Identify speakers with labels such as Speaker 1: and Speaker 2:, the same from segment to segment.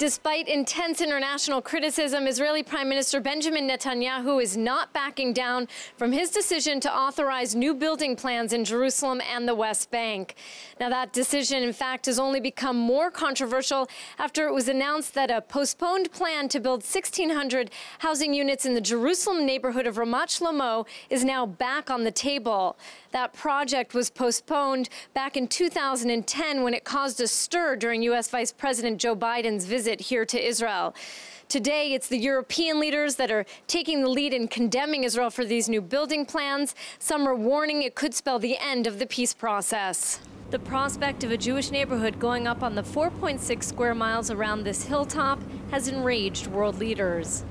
Speaker 1: Despite intense international criticism, Israeli Prime Minister Benjamin Netanyahu is not backing down from his decision to authorize new building plans in Jerusalem and the West Bank. Now, that decision, in fact, has only become more controversial after it was announced that a postponed plan to build 1,600 housing units in the Jerusalem neighborhood of Ramat, Shlomo is now back on the table. That project was postponed back in 2010 when it caused a stir during U.S. Vice President Joe Biden's visit here to Israel. Today, it's the European leaders that are taking the lead in condemning Israel for these new building plans. Some are warning it could spell the end of the peace process. The prospect of a Jewish neighborhood going up on the 4.6 square miles around this hilltop has enraged world leaders.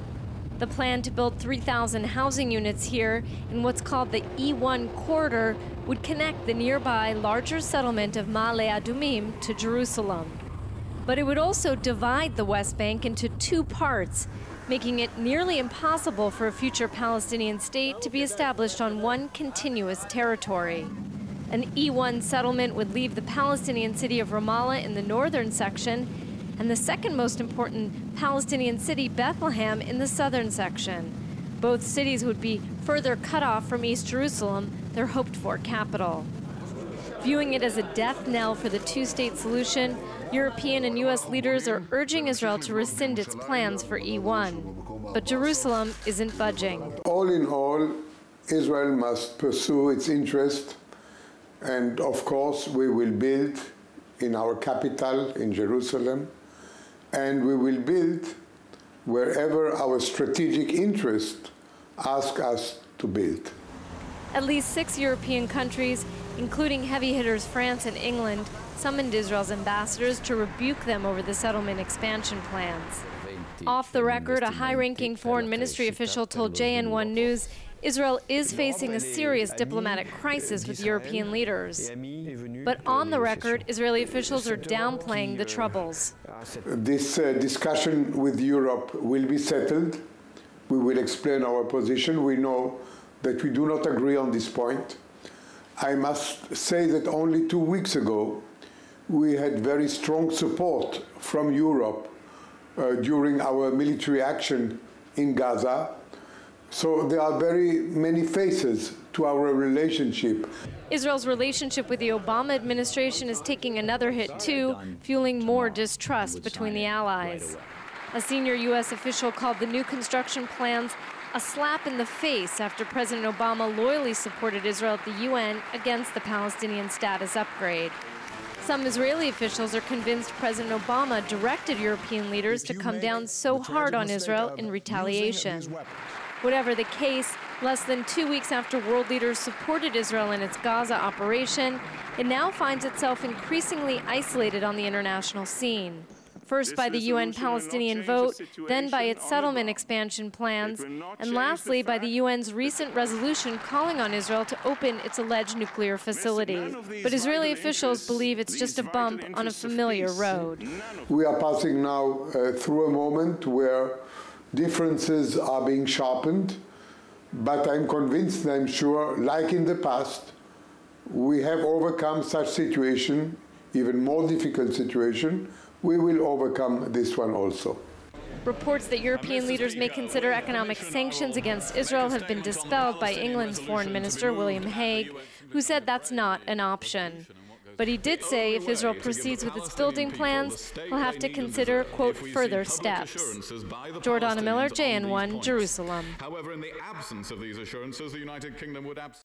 Speaker 1: The plan to build 3,000 housing units here in what's called the E1 corridor would connect the nearby larger settlement of Ma'ale Adumim to Jerusalem. But it would also divide the West Bank into two parts, making it nearly impossible for a future Palestinian state to be established on one continuous territory. An E1 settlement would leave the Palestinian city of Ramallah in the northern section and the second most important Palestinian city, Bethlehem, in the southern section. Both cities would be further cut off from East Jerusalem, their hoped-for capital. Viewing it as a death knell for the two-state solution, European and U.S. leaders are urging Israel to rescind its plans for E1. But Jerusalem isn't budging.
Speaker 2: All in all, Israel must pursue its interest, and of course we will build in our capital, in Jerusalem, and we will build wherever our strategic interest asks us to build.
Speaker 1: At least 6 European countries, including heavy hitters France and England, summoned Israel's ambassadors to rebuke them over the settlement expansion plans. Off the record, a high-ranking foreign ministry official told JN1 News Israel is facing a serious diplomatic crisis with European leaders. But on the record, Israeli officials are downplaying the troubles.
Speaker 2: This discussion with Europe will be settled. We will explain our position. We know that we do not agree on this point. I must say that only 2 weeks ago, we had very strong support from Europe during our military action in Gaza. So there are very many faces to our relationship.
Speaker 1: Israel's relationship with the Obama administration is taking another hit too, fueling more distrust between the allies. A senior U.S. official called the new construction plans a slap in the face after President Obama loyally supported Israel at the UN against the Palestinian status upgrade. Some Israeli officials are convinced President Obama directed European leaders to come down so hard on Israel in retaliation. Whatever the case, less than 2 weeks after world leaders supported Israel in its Gaza operation, it now finds itself increasingly isolated on the international scene. First by the UN Palestinian vote, then by its settlement expansion plans, and lastly by the UN's recent resolution calling on Israel to open its alleged nuclear facility. But Israeli officials believe it's just a bump on a familiar road.
Speaker 2: We are passing now through a moment where differences are being sharpened, but I'm convinced and I'm sure, like in the past, we have overcome such situation, even more difficult situation. We will overcome this one also.
Speaker 1: Reports that European leaders may consider economic sanctions against Israel have been dispelled by England's Foreign Minister, William Hague, who said that's not an option. But he did say if Israel proceeds with its building plans, he'll have to consider, quote, further steps. Jordana Miller, JN1, Jerusalem.
Speaker 3: However, in the absence of these assurances, the United Kingdom would